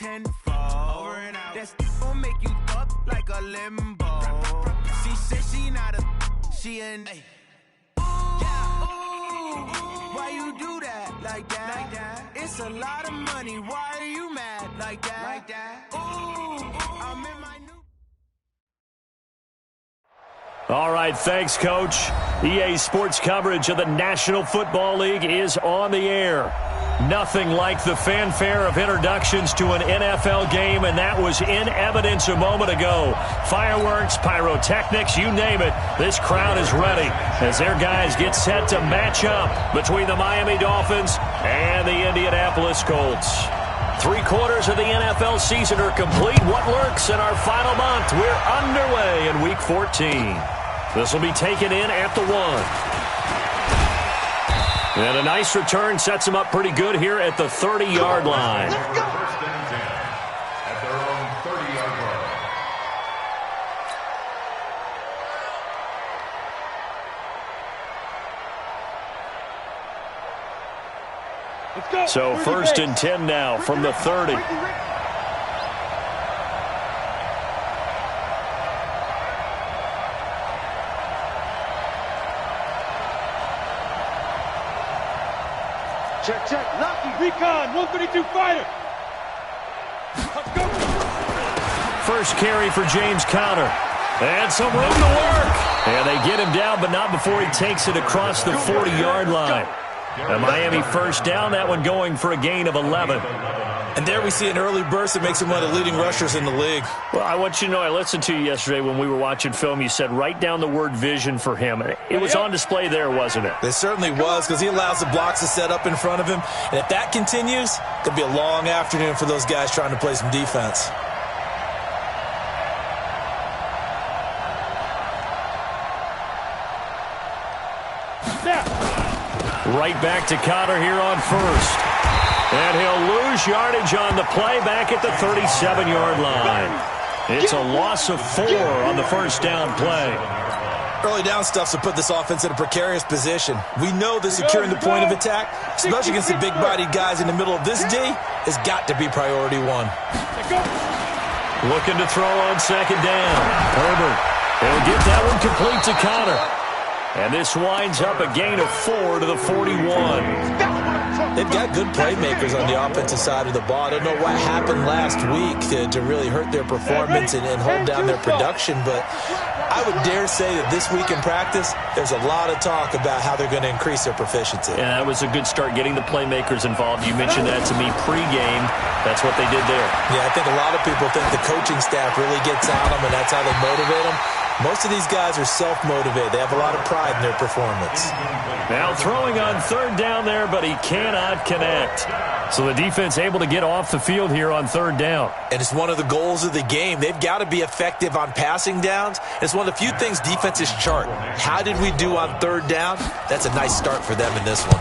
tenfold. Over and out. That gon' make you up like a limbo. She said she not a, she an. Why you do that like that? It's a lot of money. Why are you mad like that? I'm in my new. All right, thanks, Coach. EA Sports coverage of the National Football League is on the air. Nothing like the fanfare of introductions to an NFL game, and that was in evidence a moment ago. Fireworks, pyrotechnics, you name it. This crowd is ready as their guys get set to match up between the Miami Dolphins and the Indianapolis Colts. 3/4 of the NFL season are complete. What lurks in our final month? We're underway in Week 14. This will be taken in at the 1. And a nice return sets him up pretty good here at the 30-yard line. Let's go. First and 10 at their own 30-yard line. Let's go. So first and 10 now from the 30. Check. Lucky. Recon. 132 fighter. Let's go. First carry for James Conner. And some room to work. And they get him down, but not before he takes it across the 40-yard line. A Miami first down, that one going for a gain of 11. And there we see an early burst that makes him one of the leading rushers in the league. Well, I want you to know, I listened to you yesterday when we were watching film. You said write down the word vision for him. It was on display there, wasn't it? It certainly was, because he allows the blocks to set up in front of him. And if that continues, it could be a long afternoon for those guys trying to play some defense. Right back to Conner here on first. And he'll lose yardage on the play back at the 37-yard line. It's a loss of 4 on the first down play. Early down stuff to put this offense in a precarious position. We know that securing the point of attack, especially against the big-bodied guys in the middle of this D, has got to be priority 1. Looking to throw on second down. Herbert. He'll get that one complete to Conner. And this winds up a gain of 4 to the 41. They've got good playmakers on the offensive side of the ball. I don't know what happened last week to really hurt their performance and hold down their production, but I would dare say that this week in practice, there's a lot of talk about how they're going to increase their proficiency. Yeah, that was a good start, getting the playmakers involved. You mentioned that to me pregame. That's what they did there. Yeah, I think a lot of people think the coaching staff really gets on them, and that's how they motivate them. Most of these guys are self-motivated. They have a lot of pride in their performance. Now throwing on third down there, but he cannot connect. So the defense able to get off the field here on third down. And it's one of the goals of the game. They've got to be effective on passing downs. It's one of the few things defenses chart. How did we do on third down? That's a nice start for them in this one.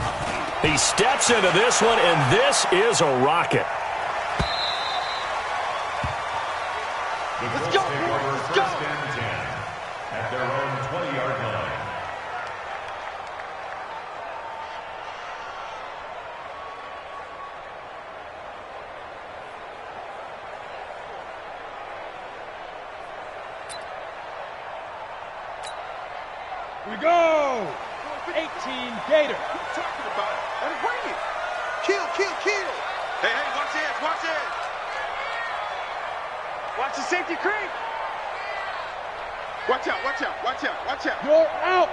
He steps into this one, and this is a rocket. Let's go. Let's go. At their own 20-yard line. We go. 18 Gator. What are you talking about? Let it bring it. Kill. Hey, watch this. Watch the safety creep. Watch out. You're out.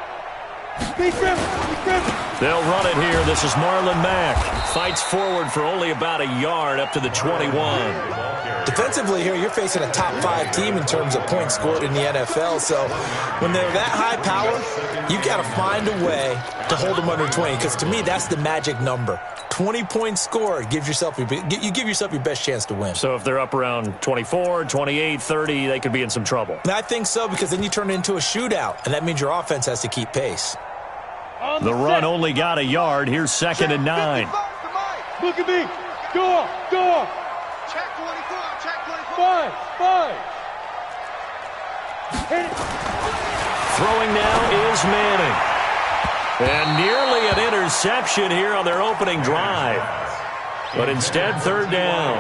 Be careful. They'll run it here. This is Marlon Mack. Fights forward for only about a yard up to the 21. Defensively here, you're facing a top 5 team in terms of points scored in the NFL. So when they're that high power, you've got to find a way to hold them under 20. Because to me, that's the magic number. 20 points scored, you give yourself your best chance to win. So if they're up around 24, 28, 30, they could be in some trouble. And I think so, because then you turn it into a shootout, and that means your offense has to keep pace. The run only got a yard. Here's second and 9. Look at me. Go. Check 24. 5. Hit it. Throwing now is Manning. And nearly an interception here on their opening drive. But instead, third down.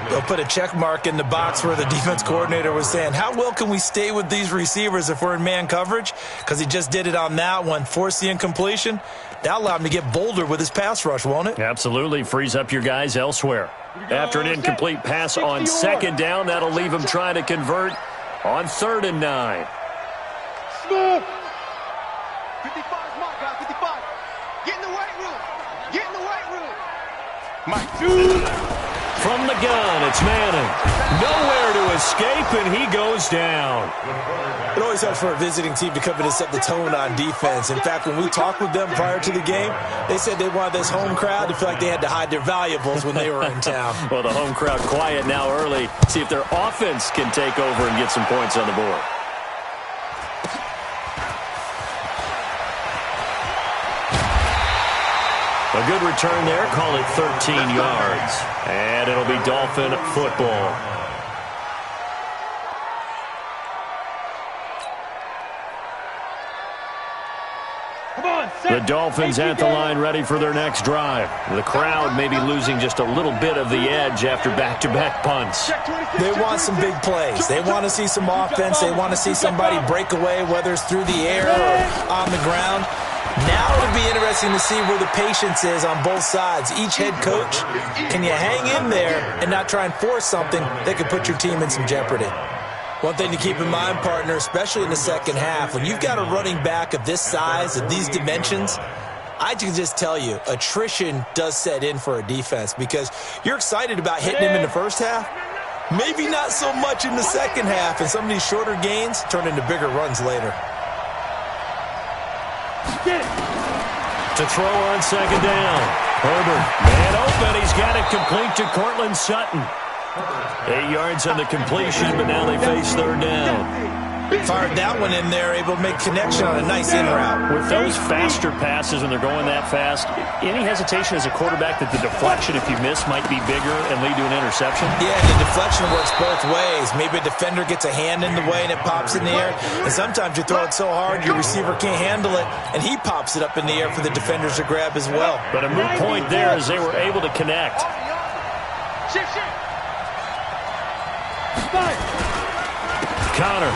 They'll put a check mark in the box where the defense coordinator was saying, how well can we stay with these receivers if we're in man coverage? Because he just did it on that one, forced the incompletion. That'll allow him to get bolder with his pass rush, won't it? Absolutely. Frees up your guys elsewhere. After an incomplete pass on second down, that'll leave him trying to convert on 3rd and 9. Smith! 55's Mike, guys, 55. Get in the weight room. Get in the weight room. Mike, From the gun, it's Manning. Nowhere to escape, and he goes down. It always helps for a visiting team to come in and set the tone on defense. In fact, when we talked with them prior to the game, they said they wanted this home crowd to feel like they had to hide their valuables when they were in town. Well, the home crowd quiet now early. See if their offense can take over and get some points on the board. A good return there. Call it 13 yards. And it'll be Dolphin football. The Dolphins at the line ready for their next drive. The crowd may be losing just a little bit of the edge after back-to-back punts. They want some big plays. They want to see some offense. They want to see somebody break away, whether it's through the air or on the ground. Now it'll be interesting to see where the patience is on both sides. Each head coach, can you hang in there and not try and force something that could put your team in some jeopardy? One thing to keep in mind, partner, especially in the second half, when you've got a running back of this size, of these dimensions, I can just tell you, attrition does set in for a defense because you're excited about hitting him in the first half. Maybe not so much in the second half, and some of these shorter gains turn into bigger runs later. To throw on second down. Herbert, man open. He's got it complete to Cortland Sutton. 8 yards on the completion, but now they face 3rd down. Fired that one in there, able to make connection on a nice in route. With those faster passes, when they're going that fast, any hesitation as a quarterback that the deflection, if you miss, might be bigger and lead to an interception? Yeah, the deflection works both ways. Maybe a defender gets a hand in the way and it pops in the air. And sometimes you throw it so hard your receiver can't handle it, and he pops it up in the air for the defenders to grab as well. But a moot point there as they were able to connect. Connor.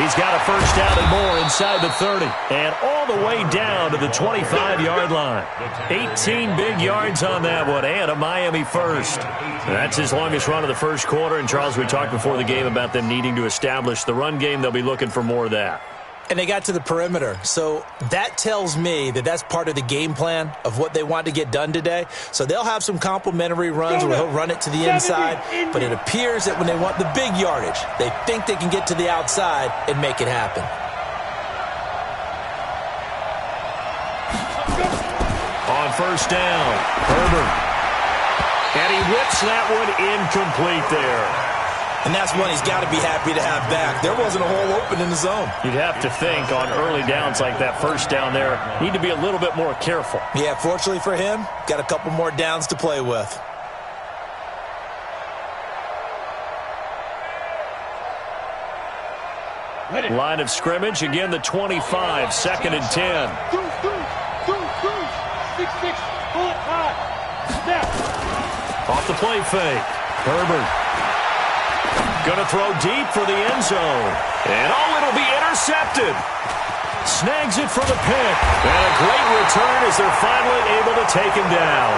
He's got a first down and more inside the 30. And all the way down to the 25-yard line. 18 big yards on that one and a Miami first. That's his longest run of the first quarter. And, Charles, we talked before the game about them needing to establish the run game. They'll be looking for more of that. And they got to the perimeter. So that tells me that that's part of the game plan of what they want to get done today. So they'll have some complimentary runs where he'll run it to the inside. But it appears that when they want the big yardage, they think they can get to the outside and make it happen. On first down, Herbert. And he whips that one incomplete there. And that's one he's got to be happy to have back. There wasn't a hole open in the zone. You'd have to think on early downs like that first down there, need to be a little bit more careful. Yeah, fortunately for him, got a couple more downs to play with. Line of scrimmage, again the 25, 2nd and 10. 6-6, pull it high. Snap. Off the play fake. Herbert. Going to throw deep for the end zone. And it'll be intercepted. Snags it for the pick. And a great return as they're finally able to take him down.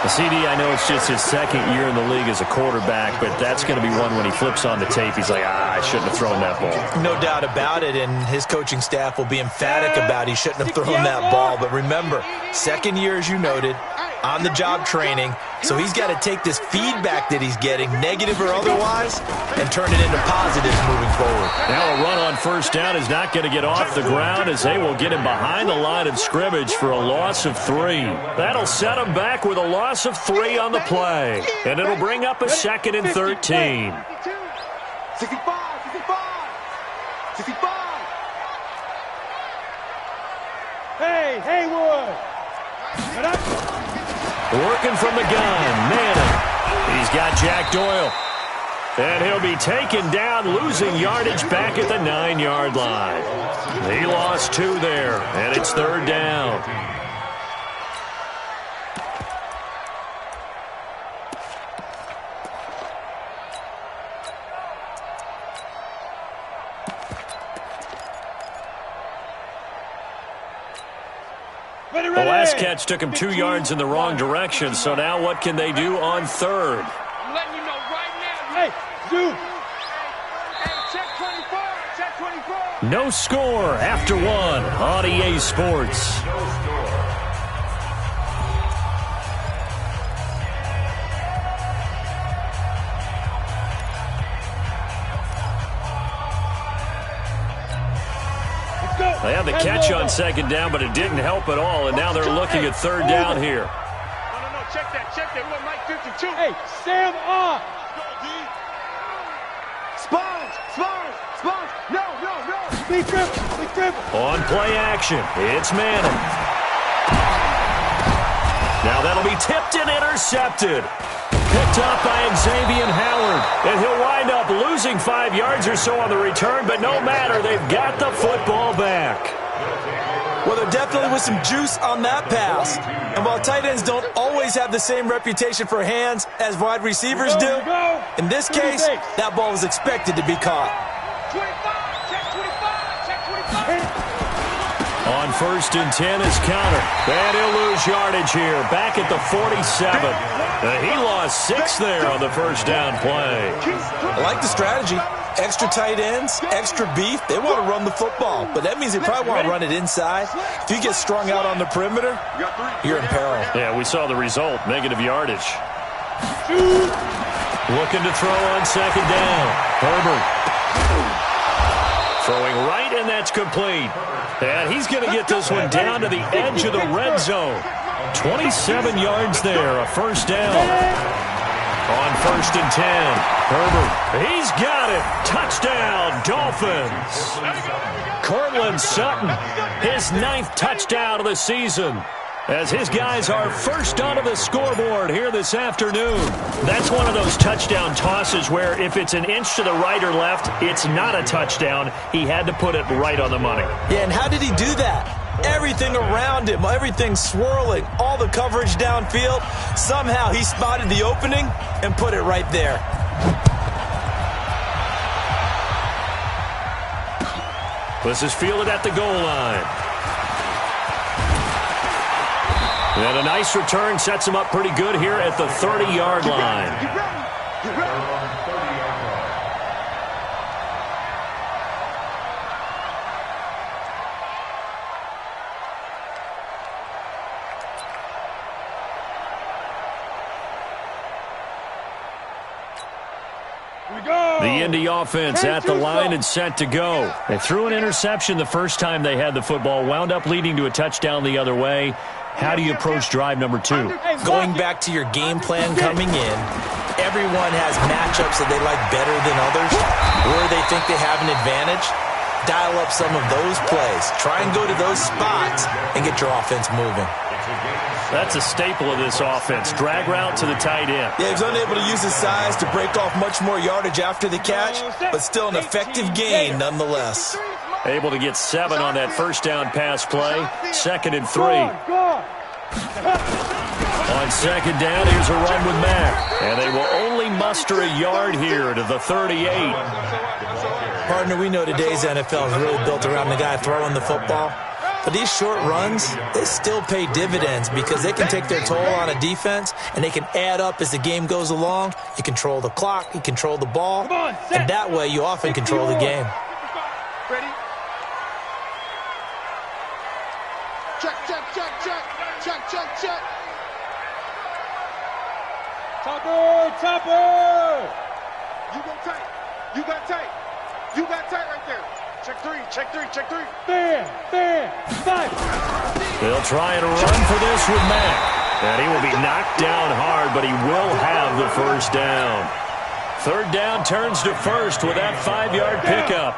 The CD, I know it's just his second year in the league as a quarterback, but that's going to be one when he flips on the tape. He's like, I shouldn't have thrown that ball. No doubt about it, and his coaching staff will be emphatic about he shouldn't have thrown that ball. But remember, second year, as you noted, on-the-job training, so he's got to take this feedback that he's getting, negative or otherwise, and turn it into positives moving forward. Now a run on first down is not going to get off the ground as they will get him behind the line of scrimmage for a loss of 3. That'll set him back with a loss of 3 on the play, and it'll bring up a 2nd and 13. 65. Hey, Haywood. Working from the gun, Manning. He's got Jack Doyle. And he'll be taken down, losing yardage back at the 9-yard line. He lost 2 there, and it's 3rd down. The last catch took him 2 yards in the wrong direction, so now what can they do on third? I'm letting you know right now. Hey, Zoo. Hey, check 24. Check 24. No score after one on EA Sports. They had the catch on second down, but it didn't help at all, and now they're looking at third down here. No, check that. We want Mike 52. Hey, Sam on. Sponge. No. Big dribble. On play action, it's Manning. Now that'll be tipped and intercepted. Picked up by Xavier Howard, and he'll wind up losing 5 yards or so on the return, but no matter, they've got the football back. Well, there definitely was some juice on that pass. And while tight ends don't always have the same reputation for hands as wide receivers do, in this case, that ball was expected to be caught. 25. On 1st and 10 is counter. And he'll lose yardage here, back at the 47. He lost 6 there on the first down play. I like the strategy. Extra tight ends, extra beef. They want to run the football, but that means they probably want to run it inside. If you get strung out on the perimeter, you're in peril. Yeah, we saw the result, negative yardage. Looking to throw on second down. Herbert. Throwing right, and that's complete. And he's going to get this one down to the edge of the red zone. 27 yards there, a first down. On 1st and 10, Herbert, he's got it. Touchdown, Dolphins. Cortland Sutton, his 9th touchdown of the season, as his guys are first onto the scoreboard here this afternoon. That's one of those touchdown tosses where if it's an inch to the right or left, it's not a touchdown. He had to put it right on the money. Yeah, and how did he do that? Everything around him, everything swirling, all the coverage downfield. Somehow he spotted the opening and put it right there. This is fielded at the goal line. And a nice return sets him up pretty good here at the 30-yard line. The Indy offense at the line and set to go. They threw an interception the first time they had the football, wound up leading to a touchdown the other way. How do you approach drive number 2? Going back to your game plan coming in, everyone has matchups that they like better than others, where they think they have an advantage. Dial up some of those plays. Try and go to those spots and get your offense moving. That's a staple of this offense. Drag route to the tight end. Yeah, he's unable to use his size to break off much more yardage after the catch, but still an effective gain nonetheless. Able to get 7 on that first down pass play. 2nd and 3. On second down, here's a run with Mack. And they will only muster a yard here to the 38. Partner, we know today's NFL is really built around the guy throwing the football. But these short runs, they still pay dividends because they can take their toll on a defense and they can add up as the game goes along. You control the clock, you control the ball, and that way you often control the game. Ready? Check. Topper! You got tight right there. Check three. Fair. 5. They'll try and run for this with Mack. And he will be knocked down hard, but he will have the first down. Third down turns to first with that 5-yard pickup.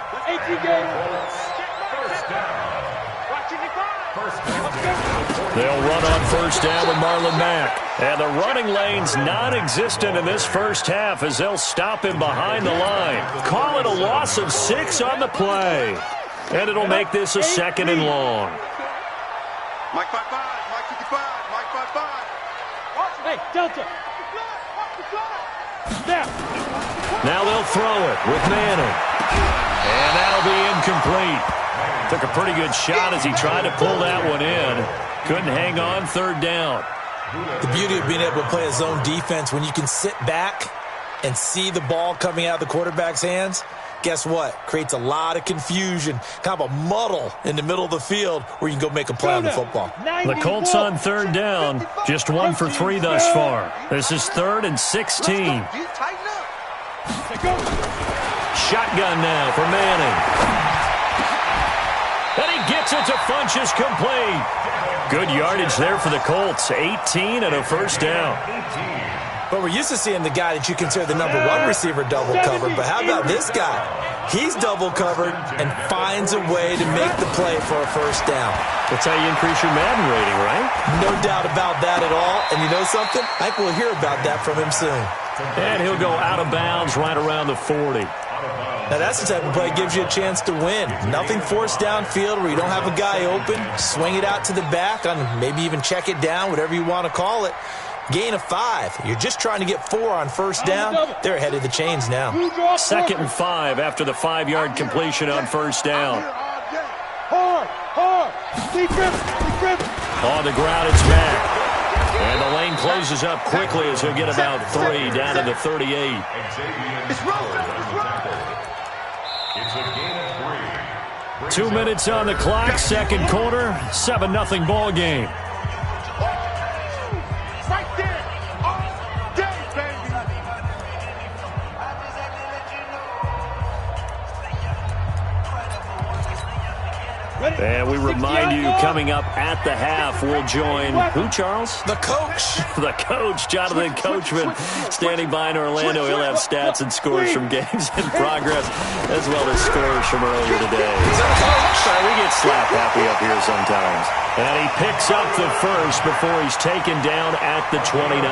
They'll run on first down with Marlon Mack. And the running lane's non-existent in this first half as they'll stop him behind the line. Call it a loss of 6 on the play. And it'll make this a 2nd and long. Mike 5-5, Mike 55, Mike 5-5. Hey, Delta. Now they'll throw it with Manning. And that'll be incomplete. Took a pretty good shot as he tried to pull that one in. Couldn't hang on, third down. The beauty of being able to play a zone defense when you can sit back and see the ball coming out of the quarterback's hands, guess what? Creates a lot of confusion, kind of a muddle in the middle of the field where you can go make a play on the football. The Colts on third down, just 1 for 3 thus far. This is 3rd and 16. Shotgun now for Manning. And he gets it to Funchess, complete. Good yardage there for the Colts, 18 and a first down. But we're used to seeing the guy that you consider the number 1 receiver double covered. But how about this guy? He's double covered and finds a way to make the play for a first down. That's how you increase your Madden rating, right? No doubt about that at all. And you know something? I think we'll hear about that from him soon. And he'll go out of bounds right around the 40. Now, that's the type of play that gives you a chance to win. Nothing forced downfield where you don't have a guy open. Swing it out to the back, on maybe even check it down, whatever you want to call it. Gain of 5. You're just trying to get 4 on first down. They're ahead of the chains now. 2nd and 5 after the 5-yard completion on first down. On the ground, it's Mack. And the lane closes up quickly as he'll get about 3 down to the 38. It's rolling. 2 minutes on the clock, second quarter, 7-0 ball game. Right there. All day, baby. And we remind you, coming up at the half, we'll join who, Charles? The coach. The coach, Jonathan Coachman, standing by in Orlando. He'll have stats and scores from games in progress, as well as scores from earlier today. We get slap happy up here sometimes. And he picks up the first before he's taken down at the 29.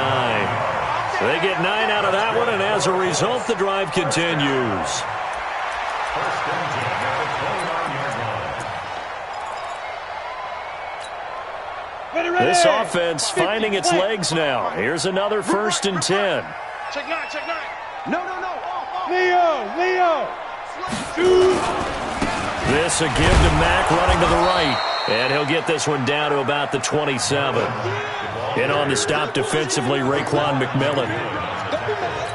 They get 9 out of that one, and as a result, the drive continues. This offense finding its legs now. Here's another 1st and 10. Check 9, check 9. No. Leo. This a give to Mack running to the right. And he'll get this one down to about the 27. In on the stop defensively, Raekwon McMillan.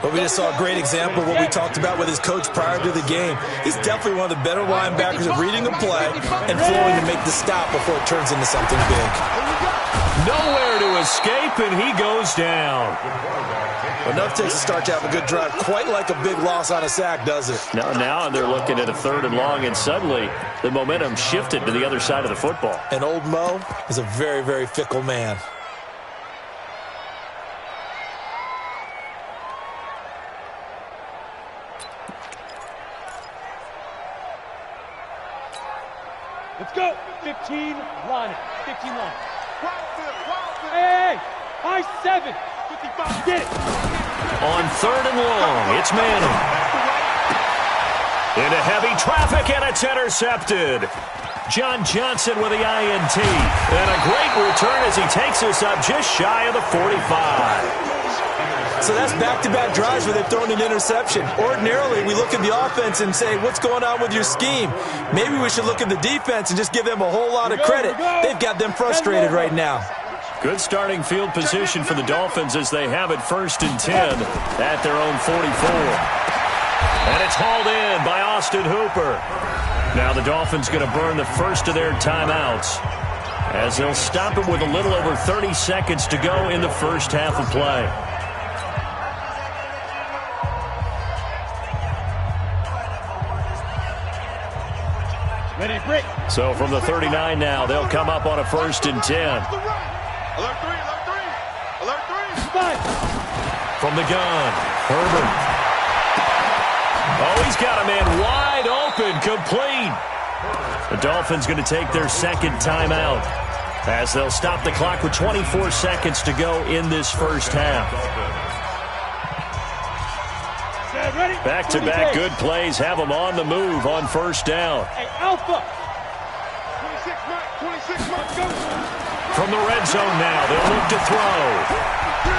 But we just saw a great example of what we talked about with his coach prior to the game. He's definitely one of the better linebackers at reading a play and flowing to make the stop before it turns into something big. Nowhere to escape, and he goes down. Enough takes to start to have a good drive. Quite like a big loss on a sack, does it? Now they're looking at a 3rd and long, and suddenly the momentum shifted to the other side of the football. And old Mo is a very, very fickle man. Let's go. 15 line. 15 line. Hey, high 7. 55. Get it. On 3rd and long, it's Manning. Into heavy traffic, and it's intercepted. John Johnson with the INT. And a great return as he takes us up just shy of the 45. So that's back-to-back drives where they've thrown an interception. Ordinarily, we look at the offense and say, what's going on with your scheme? Maybe we should look at the defense and just give them a whole lot of credit. They've got them frustrated right now. Good starting field position for the Dolphins as they have it 1st and 10 at their own 44. And it's hauled in by Austin Hooper. Now the Dolphins going to burn the first of their timeouts as they'll stop it with a little over 30 seconds to go in the first half of play. Ready, break. So from the 39 now, they'll come up on a 1st and 10. Alert 3. From the gun, Herbert. Oh, he's got a man wide open, complete. The Dolphins going to take their 2nd timeout as they'll stop the clock with 24 seconds to go in this first half. Back-to-back good plays have them on the move on 1st down. Hey, Alpha. 26, Mike, go. From the red zone now, they'll look to throw.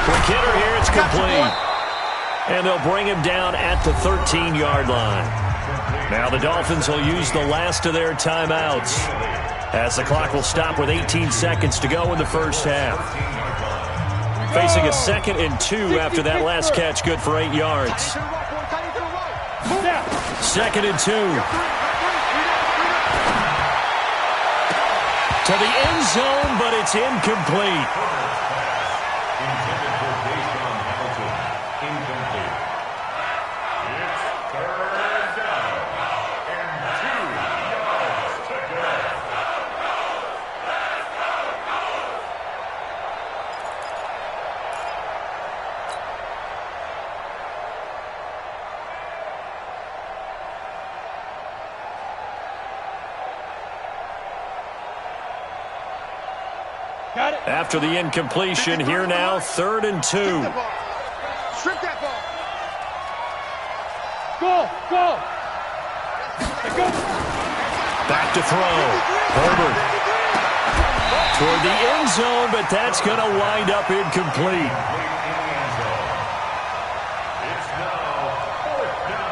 Quick hitter here, it's complete. And they'll bring him down at the 13-yard line. Now the Dolphins will use the last of their timeouts As the clock will stop with 18 seconds to go in the first half. Facing a 2nd and 2 after that last catch, good for 8 yards. 2nd and 2. To the end zone, but it's incomplete. After the incompletion, here now, 3rd and 2. Strip that ball. Go. Back to throw. Herbert. Toward the end zone, but that's going to wind up incomplete. It's now 4th down.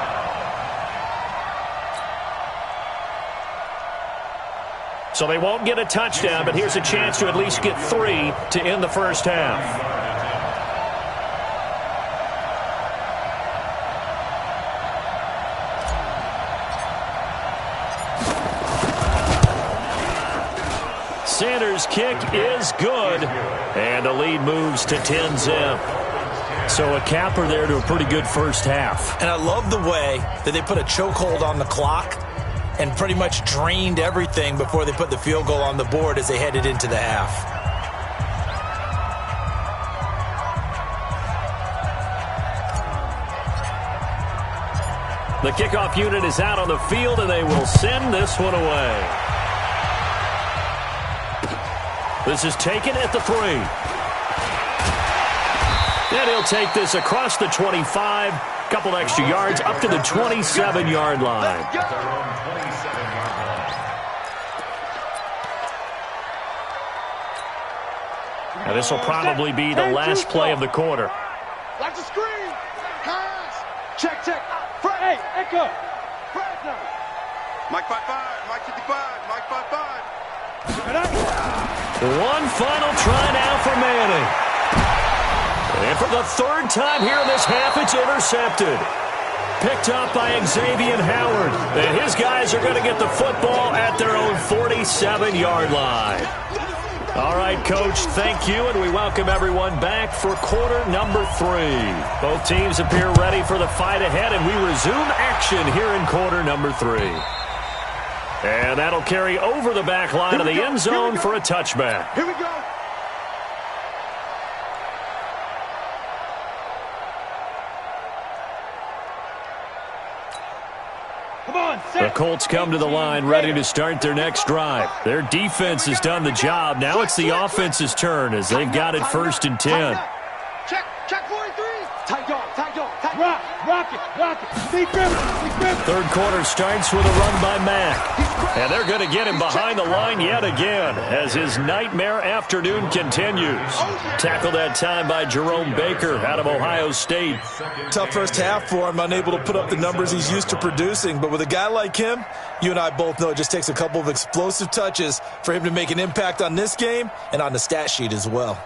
So they won't get a touchdown, but here's a chance to at least get 3 to end the first half. Sanders' kick is good, and the lead moves to 10-zip. So a capper there to a pretty good first half. And I love the way that they put a chokehold on the clock and pretty much drained everything before they put the field goal on the board as they headed into the half. The kickoff unit is out on the field, and they will send this one away. This is taken at the 3. And he'll take this across the 25, couple extra yards, up to the 27-yard line. Now this will probably be the last play of the quarter. Watch the screen. Pass. Check. Hey, Echo. Mike 5-5, Mike 55, Mike 5-5. One final try now for Manning. And for the 3rd time here in this half, it's intercepted. Picked up by Xavier Howard. And his guys are going to get the football at their own 47-yard line. All right, Coach, thank you, and we welcome everyone back for quarter number 3. Both teams appear ready for the fight ahead, and we resume action here in quarter number 3. And that'll carry over the back line of the end zone for a touchback. Here we go. The Colts come to the line ready to start their next drive. Their defense has done the job. Now it's the offense's turn as they've got it 1st and 10. Check 43. Tight dog. Rock it. Third quarter starts with a run by Mack. And they're going to get him behind the line yet again as his nightmare afternoon continues. Tackled that time by Jerome Baker out of Ohio State. Tough first half for him, unable to put up the numbers he's used to producing. But with a guy like him, you and I both know it just takes a couple of explosive touches for him to make an impact on this game and on the stat sheet as well.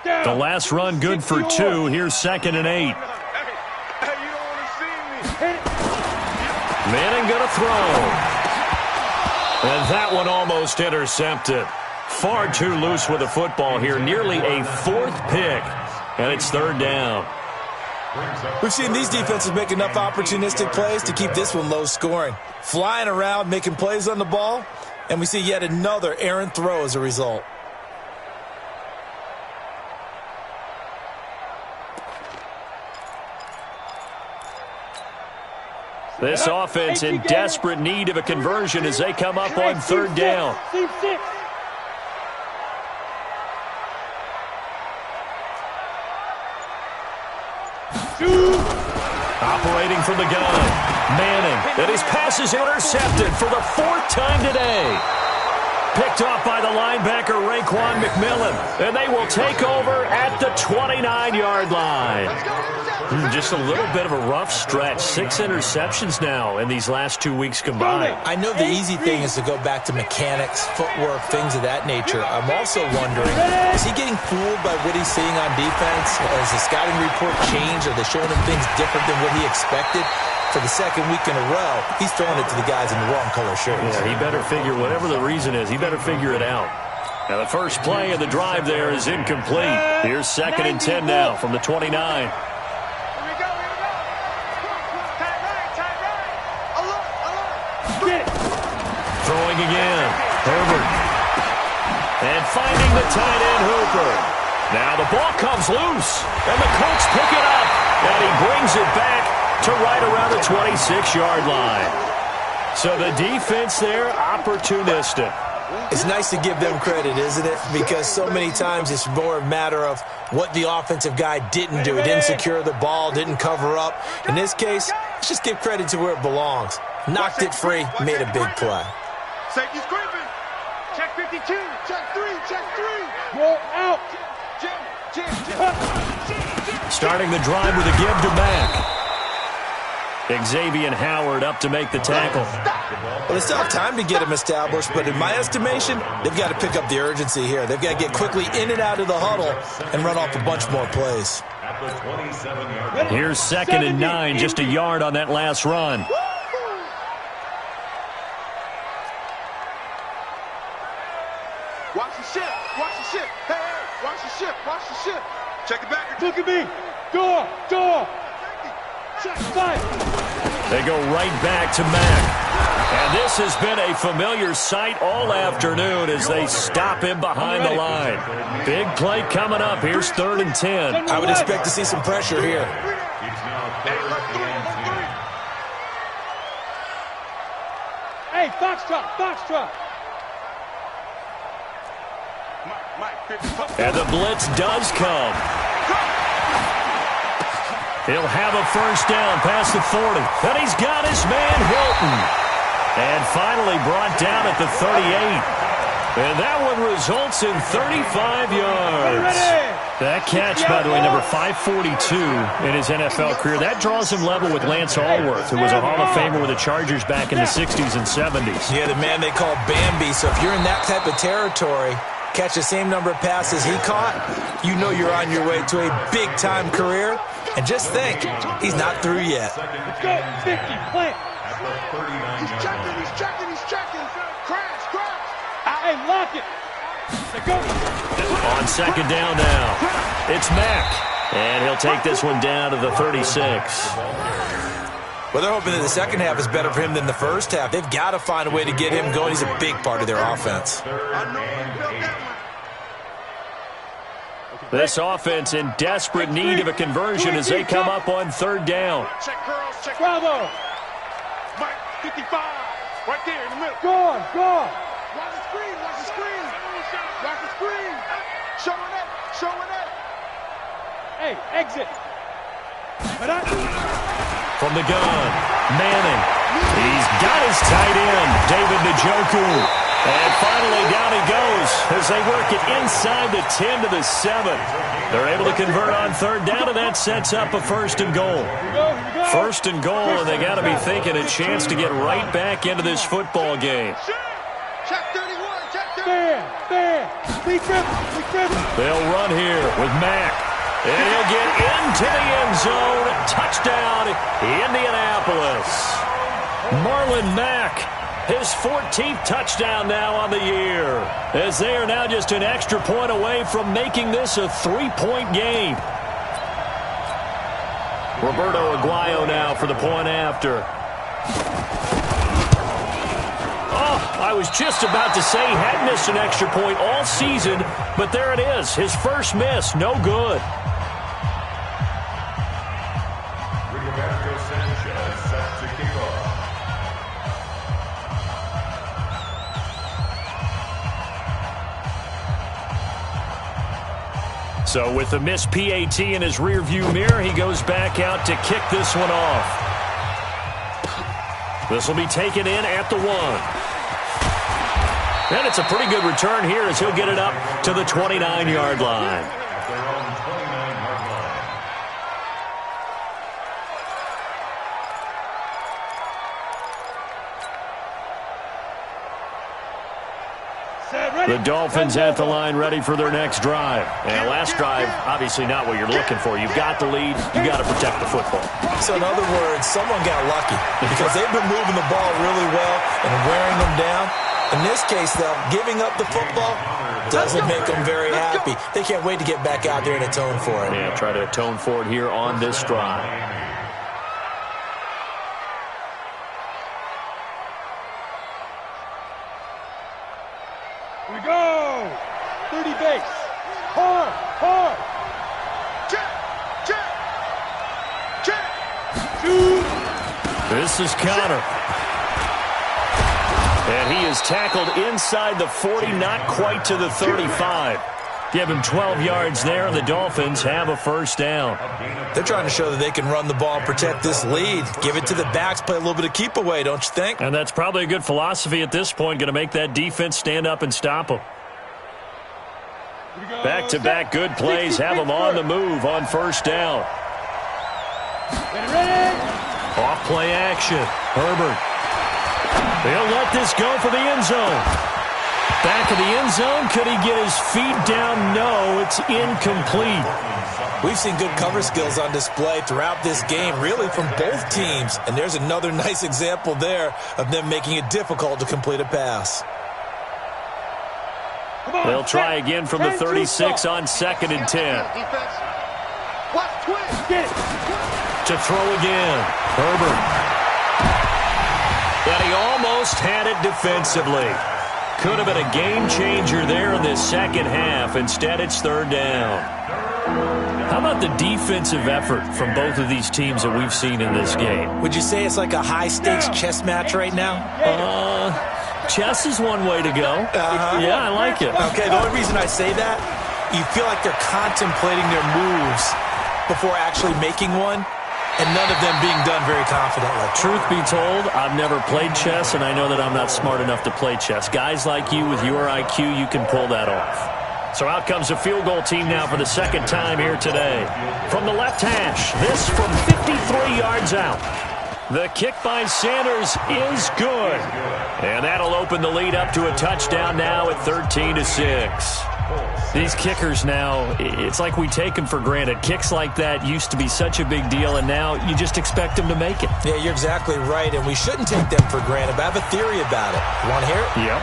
The last run good for 2. Here's 2nd and 8. Hey, you don't want to see me. Manning going to throw. And that one almost intercepted. Far too loose with the football here. Nearly a 4th pick. And it's 3rd down. We've seen these defenses make enough opportunistic plays to keep this one low scoring. Flying around, making plays on the ball. And we see yet another errant throw as a result. This offense in desperate need of a conversion as they come up on 3rd down. Operating from the gun, Manning, and his pass is intercepted for the 4th time today. Picked off by the linebacker Raekwon McMillan, and they will take over at the 29-yard line. Just a little bit of a rough stretch. 6 interceptions now in these last 2 weeks combined. I know the easy thing is to go back to mechanics, footwork, things of that nature. I'm also wondering, is he getting fooled by what he's seeing on defense? Has the scouting report changed? Are they showing him things different than what he expected? For the second week in a row, he's throwing it to the guys in the wrong color shirts. Yeah, he better figure, whatever the reason is, he better figure it out. Now the first play of the drive there is incomplete. Here's 2nd and 10 now from the 29. Throwing again. Herbert. And finding the tight end, Hooper. Now the ball comes loose, and the Colts pick it up, and he brings it back to right around the 26-yard line. So the defense there, opportunistic. It's nice to give them credit, isn't it? Because so many times it's more a matter of what the offensive guy didn't do. He didn't secure the ball, didn't cover up. In this case, let's just give credit to where it belongs. Knocked it free, made a big play. Safety screaming. Check 52. Check 3. Check 3. Roll out. Starting the drive with a give to Mack. Xavier Howard up to make the tackle. Well, they still have time to get him established, but in my estimation, they've got to pick up the urgency here. They've got to get quickly in and out of the huddle and run off a bunch more plays. Here's 2nd and 9, just a yard on that last run. Watch the ship. Watch the ship. Hey, hey, watch the ship. Watch the ship. Check it back. Look at me. Door. Check 5. They go right back to Mack. And this has been a familiar sight all afternoon as they stop him behind the line. Big play coming up. Here's 3rd and 10. I would expect to see some pressure here. Hey, Foxtrot. And the blitz does come. He'll have a first down past the 40. And he's got his man Hilton. And finally brought down at the 38. And that one results in 35 yards. That catch, by the way, number 542 in his NFL career. That draws him level with Lance Allworth, who was a Hall of Famer with the Chargers back in the 60s and 70s. Yeah, the man they call Bambi. So if you're in that type of territory, catch the same number of passes he caught, you know you're on your way to a big-time career. And just think, he's not through yet. Let's go. 50. Plant. He's checking. Crash. Hey, lock it. Let's go. On 2nd down now, it's Mack. And he'll take this one down to the 36. Well, they're hoping that the second half is better for him than the first half. They've got to find a way to get him going. He's a big part of their offense. This offense in desperate need of a conversion as they come up on 3rd down. Check girls. Check. Bravo. Mike, 55. Right there in the middle. Go on. Watch the screen. Showing up. Hey, exit. From the gun, Manning. He's got his tight end, David Njoku. And finally down he goes as they work it inside the 10 to the 7. They're able to convert on 3rd down, and that sets up a 1st and goal. 1st and goal, and they got to be thinking a chance to get right back into this football game. Check 31. There. Be crippled. They'll run here with Mack. And he'll get into the end zone. Touchdown, Indianapolis. Marlon Mack, his 14th touchdown now on the year, as they are now just an extra point away from making this a 3-point game. Roberto Aguayo now for the point after. I was just about to say he had missed an extra point all season, but there it is. His first miss, no good. Rigoberto Sanchez set to kick off. So with the missed PAT in his rearview mirror, he goes back out to kick this one off. This will be taken in at the 1. And it's a pretty good return here as he'll get it up to the 29-yard line. The Dolphins at the line ready for their next drive. And last drive, obviously not what you're looking for. You've got the lead. You got to protect the football. So in other words, someone got lucky because they've been moving the ball really well and wearing them down. In this case, though, giving up the football doesn't make them very happy. They can't wait to get back out there and atone for it. Yeah, try to atone for it here on this drive. Here we go. 30 base. Hard, hard. Check. Shoot. This is Connor. And he is tackled inside the 40, not quite to the 35. Give him 12 yards there, and the Dolphins have a first down. They're trying to show that they can run the ball and protect this lead. Give it to the backs, play a little bit of keep away, don't you think? And that's probably a good philosophy at this point, going to make that defense stand up and stop them. Back-to-back good plays have them on the move on first down. Off play action. Herbert. They'll let this go for the end zone. Back of the end zone. Could he get his feet down? No, it's incomplete. We've seen good cover skills on display throughout this game, really from both teams. And there's another nice example there of them making it difficult to complete a pass. They'll try again from the 36 on 2nd and 10. Watch twist. To throw again. Herbert. And he almost had it defensively. Could have been a game changer there in this second half. Instead, it's third down. How about the defensive effort from both of these teams that we've seen in this game? Would you say it's like a high-stakes chess match right now? Chess is one way to go. Yeah, I like it. Okay, the only reason I say that, you feel like they're contemplating their moves before actually making one, and none of them being done very confidently. Truth be told, I've never played chess, and I know that I'm not smart enough to play chess. Guys like you with your IQ, you can pull that off. So out comes a field goal team now for the second time here today. From the left hash, this from 53 yards out. The kick by Sanders is good. And that'll open the lead up to a touchdown now at 13-6. These kickers now, it's like we take them for granted. Kicks like that used to be such a big deal, and now you just expect them to make it. Yeah, you're exactly right, and we shouldn't take them for granted, but I have a theory about it. You want to hear it? Yeah.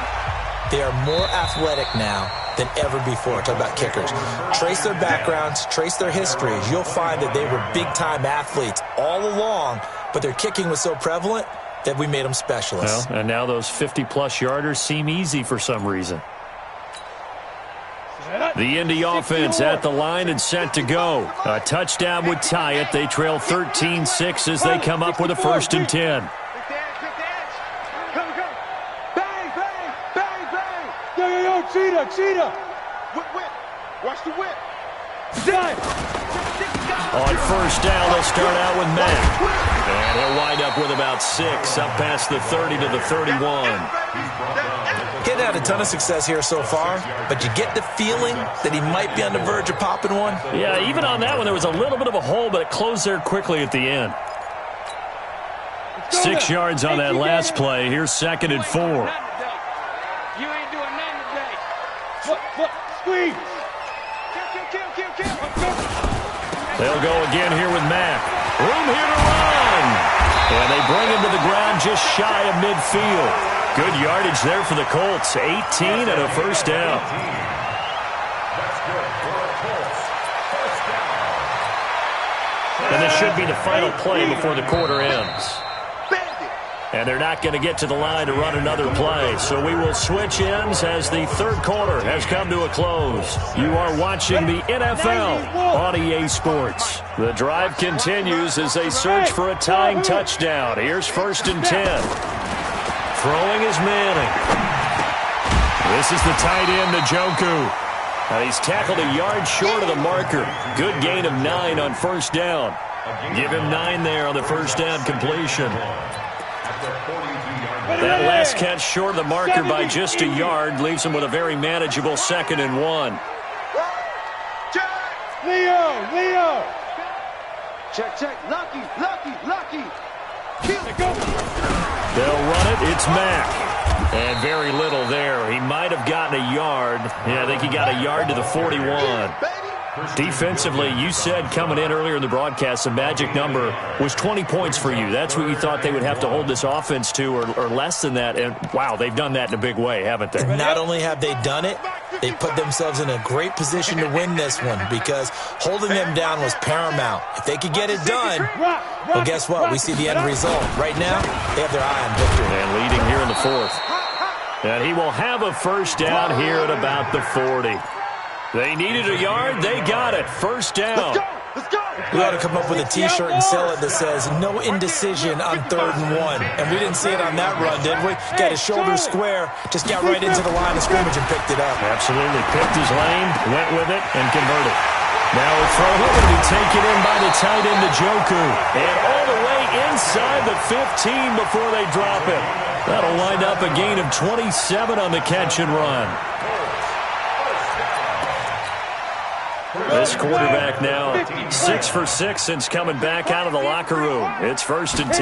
They are more athletic now than ever before. Talk about kickers. Trace their backgrounds, trace their histories. You'll find that they were big-time athletes all along, but their kicking was so prevalent that we made them specialists. Well, and now those 50-plus yarders seem easy for some reason. The Indy offense at the line and set to go. A touchdown would tie it. They trail 13-6 as they come up with a 1st and 10. Go. Bang, bang, bang, bang. Yo, cheetah. Whip. Watch the whip. On first down, they'll start out with Matt. And he'll wind up with about 6, up past the 30 to the 31. Getting had a ton of success here so far, but you get the feeling that he might be on the verge of popping one. Yeah, even on that one, there was a little bit of a hole, but it closed there quickly at the end. 6 yards on that last play. Here's 2nd and 4. You ain't doing nothing today. Look, squeeze. Kill. They'll go again here with Mack. Room here to run. And they bring him to the ground just shy of midfield. Good yardage there for the Colts. 18 and a first down. And this should be the final play before the quarter ends. And they're not going to get to the line to run another play. So we will switch ends as the third quarter has come to a close. You are watching the NFL on EA Sports. The drive continues as they search for a tying touchdown. Here's 1st and 10. Throwing is Manning. This is the tight end, Njoku. And he's tackled a yard short of the marker. Good gain of 9 on first down. Give him 9 there on the first down completion. That last catch short of the marker by just a yard leaves him with a very manageable 2nd and 1. Leo. Check. Lucky. Go. They'll run it. It's Mack. And very little there. He might have gotten a yard. Yeah, I think he got a yard to the 41. Defensively, you said coming in earlier in the broadcast, the magic number was 20 points for you. That's what you thought they would have to hold this offense to, or less than that. And, wow, they've done that in a big way, haven't they? And not only have they done it, they put themselves in a great position to win this one because holding them down was paramount. If they could get it done, well, guess what? We see the end result. Right now, they have their eye on victory. And leading here in the fourth. And he will have a first down here at about the 40. They needed a yard. They got it. First down. We ought to come up with a T-shirt and sell it that says, no indecision on 3rd and 1. And we didn't see it on that run, did we? Got his shoulder square, just got right into the line of scrimmage and picked it up. Absolutely. Picked his lane, went with it, and converted. Now a throw going to be taken in by the tight end, Njoku. And all the way inside the 15 before they drop it. That'll wind up a gain of 27 on the catch and run. This quarterback now 6 for 6 since coming back out of the locker room. It's 1st and 10.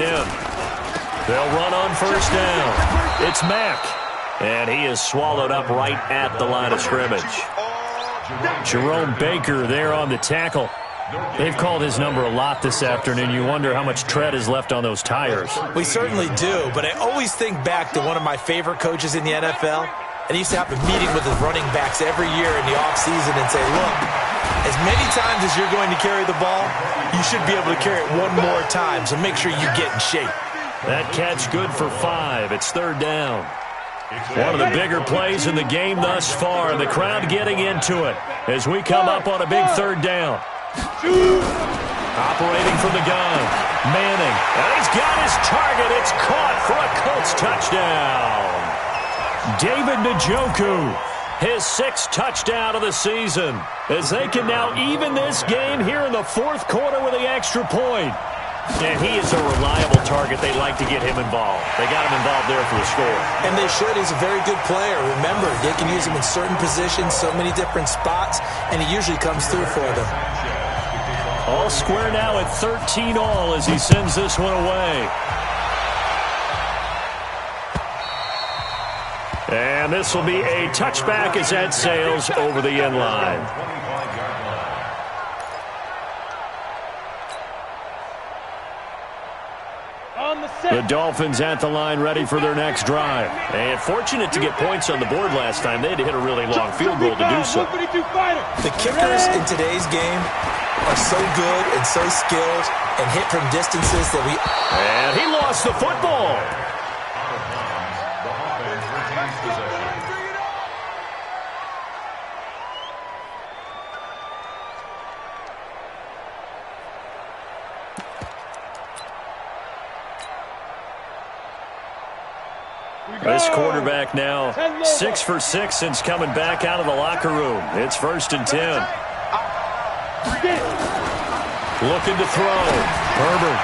They'll run on first down. It's Mack. And he is swallowed up right at the line of scrimmage. Jerome Baker there on the tackle. They've called his number a lot this afternoon. You wonder how much tread is left on those tires. We certainly do, but I always think back to one of my favorite coaches in the NFL. And he used to have a meeting with his running backs every year in the offseason and say, look, as many times as you're going to carry the ball, you should be able to carry it one more time, so make sure you get in shape. That catch good for 5. It's 3rd down. One of the bigger plays in the game thus far, and the crowd getting into it as we come up on a big 3rd down. Operating from the gun, Manning, and he's got his target. It's caught for a Colts touchdown. David Njoku, his 6th touchdown of the season, as they can now even this game here in the 4th quarter with the extra point. And he is a reliable target. They like to get him involved. They got him involved there for the score. And they should. He's a very good player. Remember, they can use him in certain positions, so many different spots, and he usually comes through for them. All square now at 13 all as he sends this one away. And this will be a touchback as that sails over the end line. The Dolphins at the line ready for their next drive. And fortunate to get points on the board last time. They had to hit a really long field goal to do so. The kickers in today's game are so good and so skilled and hit from distances that we... And he lost the football. This quarterback now 6 for 6 since coming back out of the locker room. It's 1st and 10. Looking to throw. Herbert.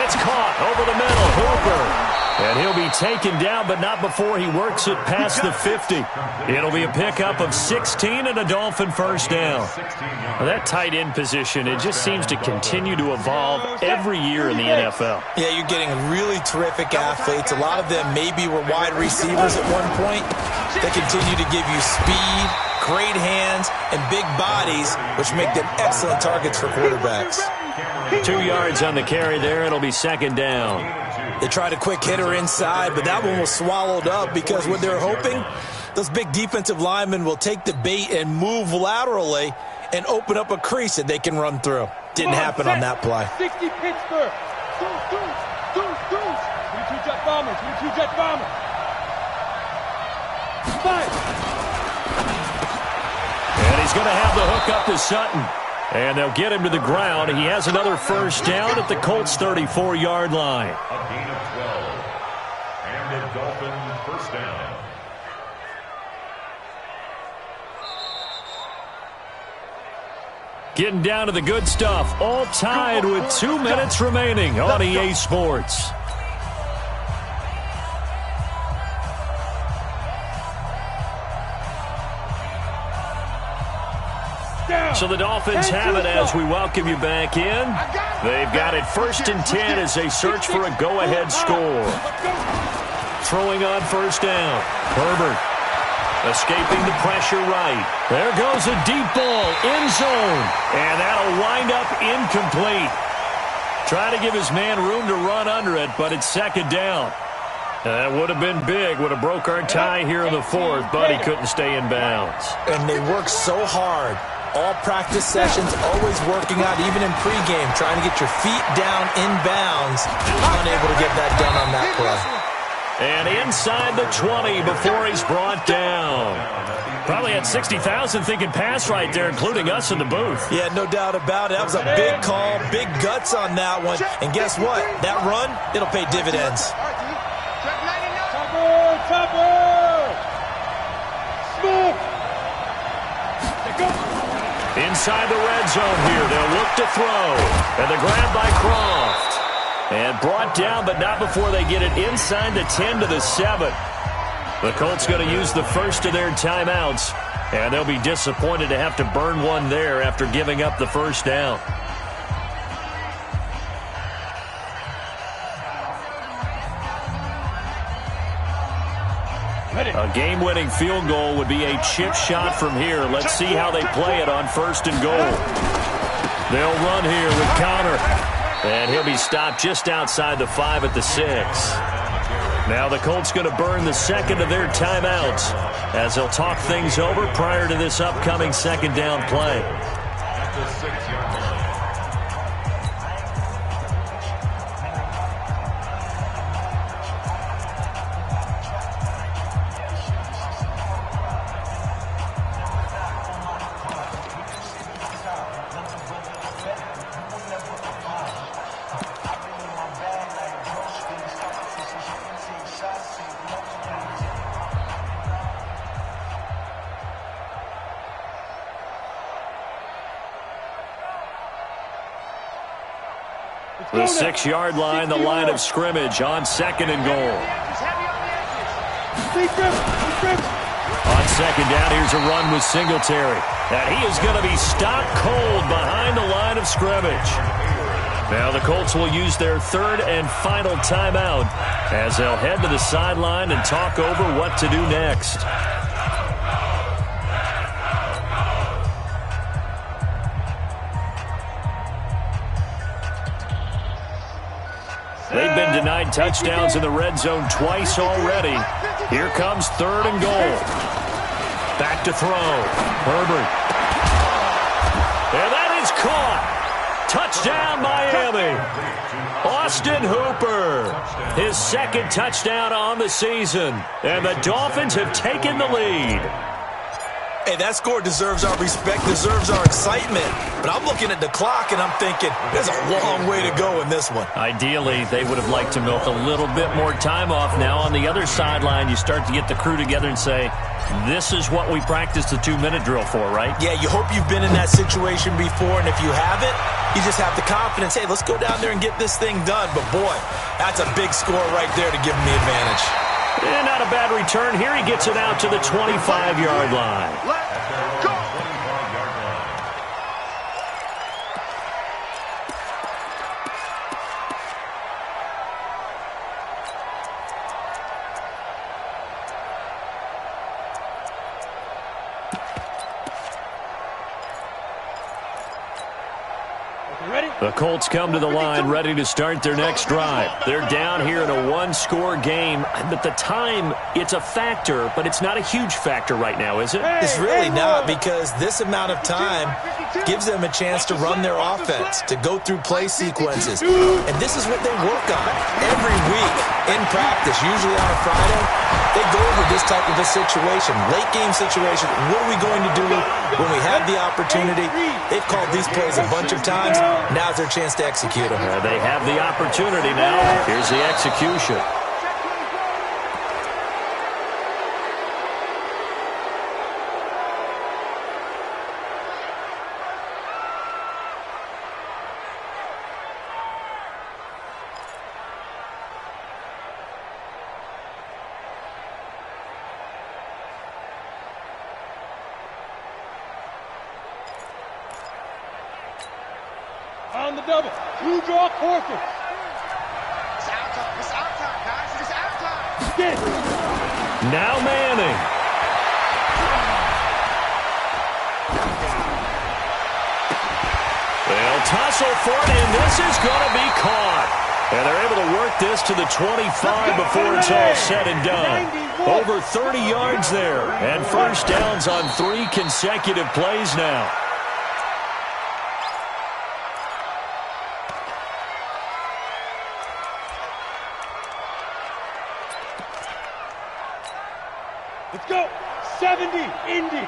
It's caught over the middle. Hooper. And he'll be taken down, but not before he works it past the 50. It'll be a pickup of 16 and a Dolphin first down. Well, that tight end position, it just seems to continue to evolve every year in the NFL. Yeah, you're getting really terrific athletes. A lot of them maybe were wide receivers at one point. They continue to give you speed, great hands, and big bodies, which make them excellent targets for quarterbacks. 2 yards on the carry there. It'll be 2nd down. They tried a quick hitter inside, but that one was swallowed up because what they're hoping, those big defensive linemen will take the bait and move laterally and open up a crease that they can run through. Didn't happen on that play. 60 Pittsburgh. Deuce. 22 jet bomber. 22 jet bomber. 5. And he's going to have the hook up to Sutton. And they'll get him to the ground. He has another first down at the Colts' 34-yard line. A gain of 12. And the Dolphin first down. Getting down to the good stuff. All tied with 2 minutes remaining on EA Sports. So the Dolphins have it as we welcome you back in. They've got it 1st and 10 as they search for a go-ahead score. throwing on first down. Herbert escaping the pressure right. There goes a deep ball, end zone. And that'll wind up incomplete. Try to give his man room to run under it, but it's second down. That would have been big. Would have broke our tie here in the fourth, but he couldn't stay in bounds. And they work so hard. All practice sessions, always working out, even in pregame, trying to get your feet down in bounds. Unable to get that done on that play. And inside the 20 before he's brought down. Probably had 60,000 thinking pass right there, including us in the booth. Yeah, no doubt about it. That was a big call, big guts on that one. And guess what? That run, it'll pay dividends. Inside the red zone here, they'll look to throw. And the grab by Croft. And brought down, but not before they get it inside the 10 to the 7. The Colts going to use the first of their timeouts, and they'll be disappointed to have to burn one there after giving up the first down. A game-winning field goal would be a chip shot from here. Let's see how they play it on first and goal. They'll run here with Connor. And he'll be stopped just outside the 5 at the 6. Now the Colts going to burn the second of their timeouts as they'll talk things over prior to this upcoming second down play. At the 6-yard line. The 6-yard line, the line of scrimmage on second and goal. On second down, here's a run with Singletary. And he is going to be stopped cold behind the line of scrimmage. Now the Colts will use their third and final timeout as they'll head to the sideline and talk over what to do next. They've been denied touchdowns in the red zone twice already. Here comes third and goal. Back to throw. Herbert. And that is caught. Touchdown, Miami. Austin Hooper. His second touchdown on the season. And the Dolphins have taken the lead. Hey, that score deserves our respect, deserves our excitement. But I'm looking at the clock, and I'm thinking, there's a long way to go in this one. Ideally, they would have liked to milk a little bit more time off. Now, on the other sideline, you start to get the crew together and say, this is what we practiced the 2-minute drill for, right? Yeah, you hope you've been in that situation before, and if you haven't, you just have the confidence, hey, let's go down there and get this thing done. But, boy, that's a big score right there to give them the advantage. And not a bad return. Here he gets it out to the 25-yard line. Let's go. The Colts come to the line ready to start their next drive. They're down here in a one-score game. But the time, it's a factor, but it's not a huge factor right now, is it? It's really not, because this amount of time gives them a chance to run their offense, to go through play sequences. And this is what they work on every week in practice, usually on a Friday. They go over this type of a situation, late-game situation. What are we going to do when we have the opportunity? They've called these plays a bunch of times. Now's their chance to execute them. They have the opportunity now. Here's the execution. On the double. Blue draw, Corker. It's our time. It's our time, guys. It's our time. Now Manning. They'll tussle for it, and this is going to be caught. And they're able to work this to the 25 before it's all said and done. Over 30 yards there, and first downs on 3 consecutive plays now. Let's go. 70, Indy.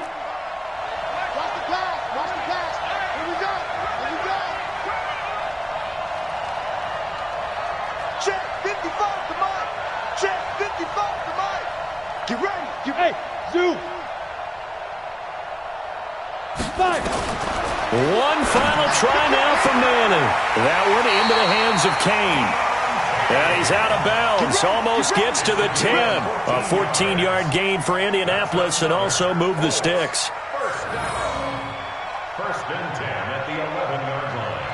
Watch the pass. Watch the pass. Here we go. Here we go. Check 55 to Mike. Check 55 to Mike. Get ready. Hey, Zoo. 5. One final try now for Manning. That one into the hands of Kane. And he's out of bounds. Almost gets to the 10. A 14-yard gain for Indianapolis and also move the sticks. First and 10 at the 11-yard line.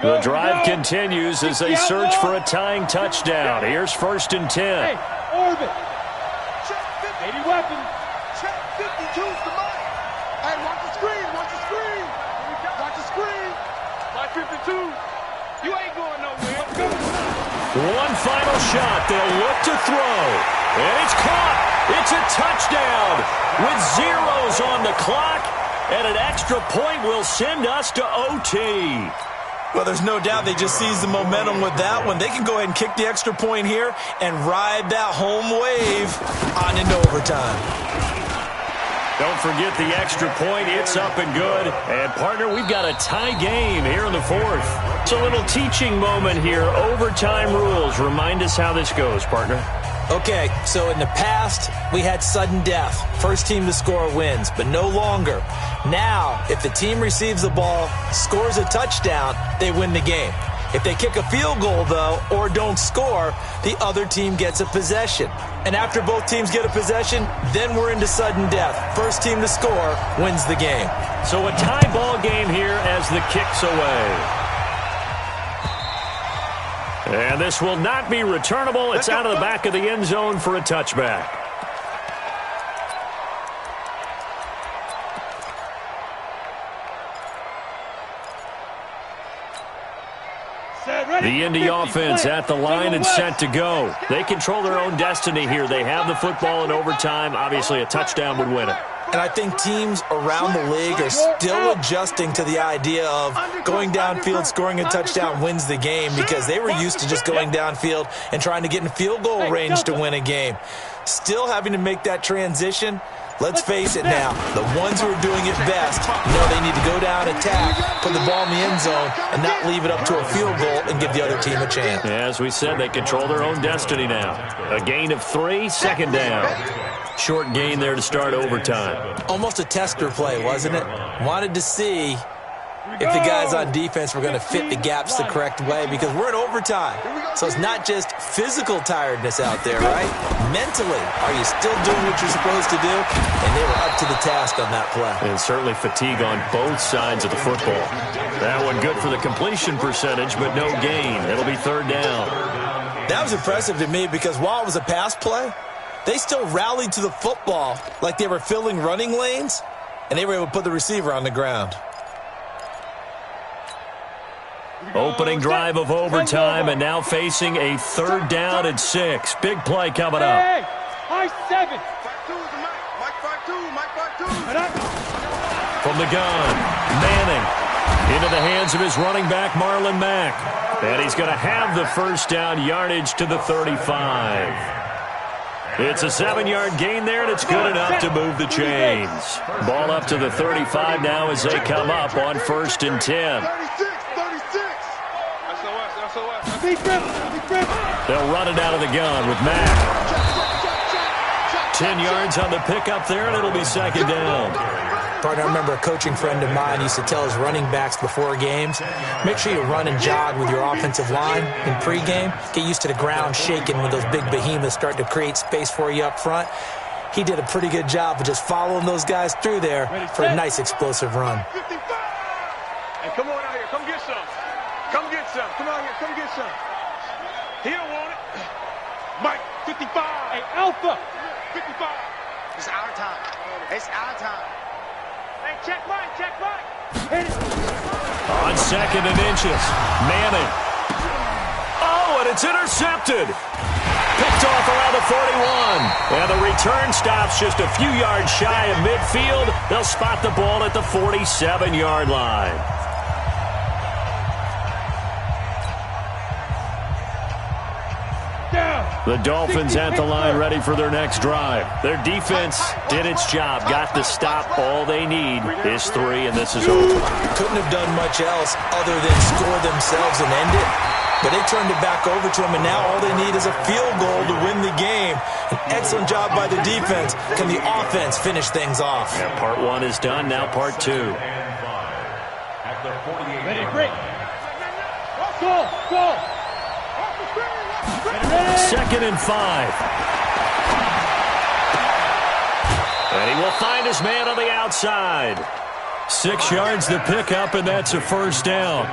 The drive continues as they search for a tying touchdown. Here's first and 10. Hey, orbit. Check 50. 80 weapon. Check 52's to Mike. Hey, watch the screen. Watch the screen. Watch the screen. Mike 52. You ain't going nowhere. One final shot. They'll look to throw. And it's caught. It's a touchdown with zeros on the clock. And an extra point will send us to OT. Well, there's no doubt they just seized the momentum with that one. They can go ahead and kick the extra point here and ride that home wave on into overtime. Don't forget the extra point. It's up and good. And, partner, we've got a tie game here in the 4th. It's a little teaching moment here. Overtime rules. Remind us how this goes, partner. Okay, so in the past, we had sudden death. First team to score wins, but no longer. Now, if the team receives the ball, scores a touchdown, they win the game. If they kick a field goal, though, or don't score, the other team gets a possession. And after both teams get a possession, then we're into sudden death. First team to score wins the game. So a tie ball game here as the kick's away. And this will not be returnable. It's out of the back of the end zone for a touchback. The Indy offense at the line and set to go. They control their own destiny here. They have the football in overtime. Obviously, a touchdown would win it. And I think teams around the league are still adjusting to the idea of going downfield, scoring a touchdown wins the game, because they were used to just going downfield and trying to get in field goal range to win a game. Still having to make that transition. Let's face it now, the ones who are doing it best know they need to go down, attack, put the ball in the end zone, and not leave it up to a field goal and give the other team a chance. Yeah, as we said, they control their own destiny now. A gain of 3, second down. Short gain there to start overtime. Almost a tester play, wasn't it? Wanted to see if the guys on defense were going to fit the gaps the correct way, because we're in overtime. So it's not just physical tiredness out there, right? Mentally, are you still doing what you're supposed to do? And they were up to the task on that play. And certainly fatigue on both sides of the football. That one good for the completion percentage, but no gain. It'll be third down. That was impressive to me, because while it was a pass play, they still rallied to the football like they were filling running lanes, and they were able to put the receiver on the ground. Opening drive of overtime, and now facing a third down and 6. Big play coming up. Hey, high 7. Mike 5-2, Mike 5-2. From the gun, Manning into the hands of his running back, Marlon Mack. And he's going to have the first down yardage to the 35. It's a 7-yard gain there, and it's good enough to move the chains. Ball up to the 35 now as they come up on first and 10. 36. They'll run it out of the gun with Mack. 10 yards on the pickup there, and it'll be second down. partner. I remember a coaching friend of mine used to tell his running backs before games, make sure you run and jog with your offensive line in pregame. Get used to the ground shaking when those big behemoths start to create space for you up front. He did a pretty good job of just following those guys through there for a nice explosive run. Hey, come on out here. Come get some. Come get some. Come out here. Come get some. He don't want it. Mike, 55. Hey, Alpha. 55. It's our time. It's our time. Hey, check Mike. Check Mike. Hit it. On 2nd and inches. Manning. Oh, and it's intercepted. Picked off around the 41. And the return stops just a few yards shy of midfield. They'll spot the ball at the 47-yard line. The Dolphins at the line ready for their next drive. Their defense did its job, got the stop. All they need is 3, and this is over. Couldn't have done much else other than score themselves and end it. But they turned it back over to them, and now all they need is a field goal to win the game. An excellent job by the defense. Can the offense finish things off? Yeah, part 1 is done, now part 2. Ready, break. Go. 2nd and 5. And he will find his man on the outside. 6 yards to pick up, and that's a first down.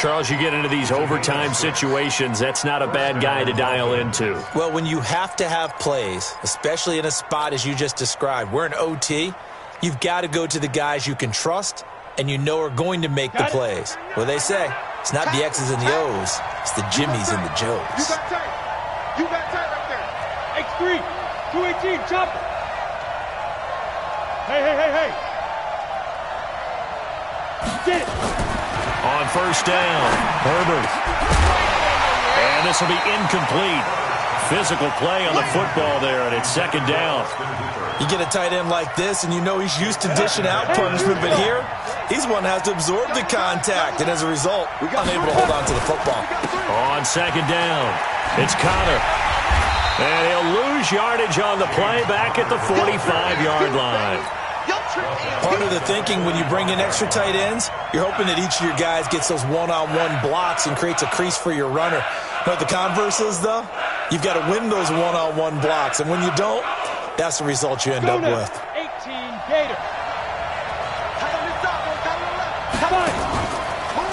Charles, you get into these overtime situations, that's not a bad guy to dial into. Well, when you have to have plays, especially in a spot as you just described, we're in OT, you've got to go to the guys you can trust and you know are going to make the plays. Well, they say it's not the X's and the O's, it's the Jimmies and the Joes. You got tight right there. X3, 218, chop it. Hey. Get it. On first down, Herbert. And this will be incomplete. Physical play on the football there, and it's 2nd down. You get a tight end like this, and you know he's used to dishing out punishment, but here, he's one that has to absorb the contact, and as a result, unable to hold on to the football. On 2nd down, it's Connor. And he'll lose yardage on the play back at the 45-yard line. Part of the thinking when you bring in extra tight ends, you're hoping that each of your guys gets those one-on-one blocks and creates a crease for your runner. You know what the converse is, though? You've got to win those one-on-one blocks, and when you don't, that's the result you end up with. 18 Gator.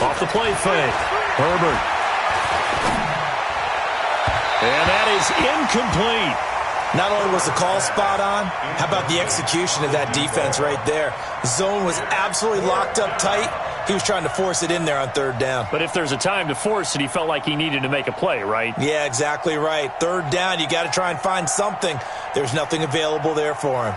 Off the play fake, Herbert. And that is incomplete. Not only was the call spot on, how about the execution of that defense right there? The zone was absolutely locked up tight. He was trying to force it in there on 3rd down. But if there's a time to force it, he felt like he needed to make a play, right? Yeah, exactly right. 3rd down, you got to try and find something. There's nothing available there for him.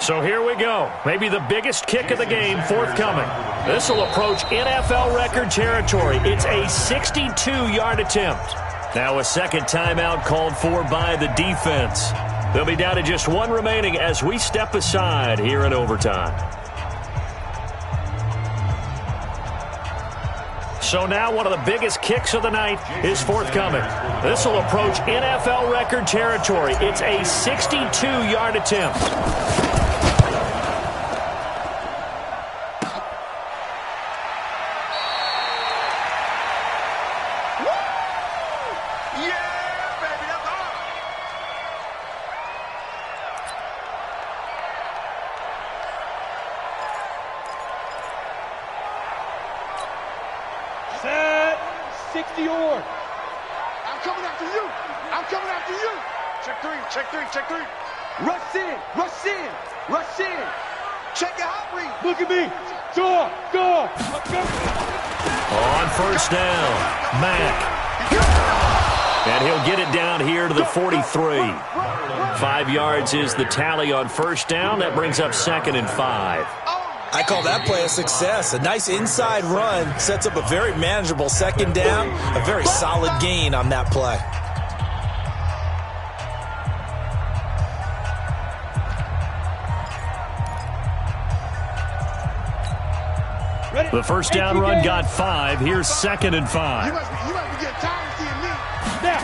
So here we go. Maybe the biggest kick of the game forthcoming. This will approach NFL record territory. It's a 62-yard attempt. Now a 2nd timeout called for by the defense. They'll be down to just 1 remaining as we step aside here in overtime. So now one of the biggest kicks of the night is forthcoming. This will approach NFL record territory. It's a 62-yard attempt. Set. 60-yard. I'm coming after you. I'm coming after you. Check three. Rush in. Check your hot read. Look at me. Go. On first down, Mack. And he'll get it down here to the 43. 5 yards is the tally on first down. That brings up 2nd and 5. I call that play a success. A nice inside run sets up a very manageable 2nd down. A very solid gain on that play. The first down run got 5. Here's 2nd and 5. You must be getting tired of seeing me. Now.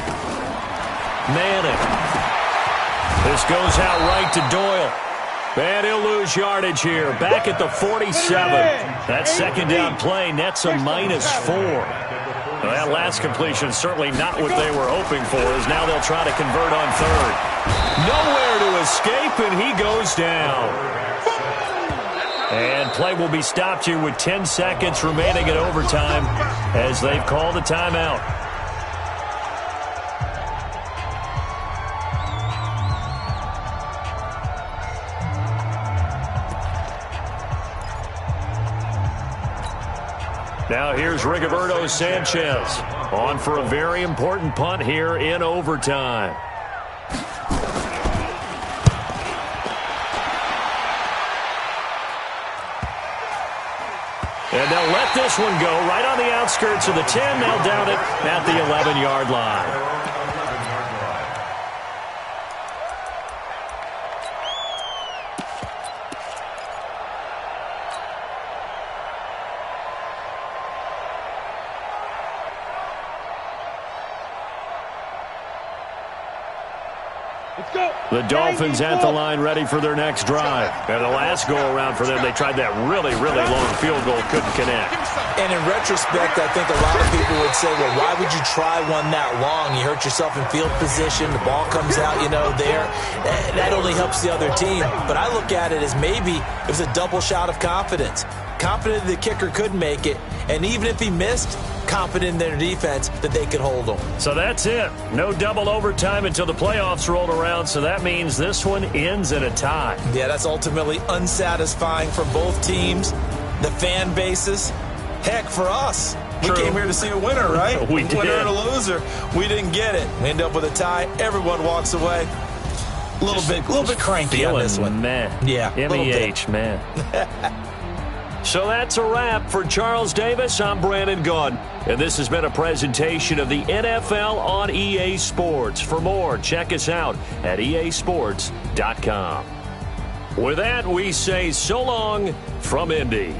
Manning. This goes out right to Doyle. And he'll lose yardage here. Back at the 47. That second down play nets a -4. Well, that last completion certainly not what they were hoping for, as now they'll try to convert on third. Nowhere to escape, and he goes down. And play will be stopped here with 10 seconds remaining in overtime as they've called a timeout. Now here's Rigoberto Sanchez on for a very important punt here in overtime. And they'll let this one go right on the outskirts of the 10. They'll down it at the 11-yard line. The Dolphins at the line ready for their next drive. And the last go-around for them, they tried that really, really long field goal, couldn't connect. And in retrospect, I think a lot of people would say, well, why would you try one that long? You hurt yourself in field position. The ball comes out, there. That only helps the other team. But I look at it as maybe it was a double shot of confidence. Confident the kicker could make it. And even if he missed, confident in their defense that they could hold them. So that's it. No double overtime until the playoffs rolled around, so that means this one ends in a tie. Yeah, that's ultimately unsatisfying for both teams, the fan bases. Heck, for us. True. We came here to see a winner, right? We did. Winner and a loser. We didn't get it. We end up with a tie. Everyone walks away. A little bit cranky on this one. Man. Yeah, MEH, man. So that's a wrap for Charles Davis. I'm Brandon Gaudin, and this has been a presentation of the NFL on EA Sports. For more, check us out at easports.com. With that, we say so long from Indy.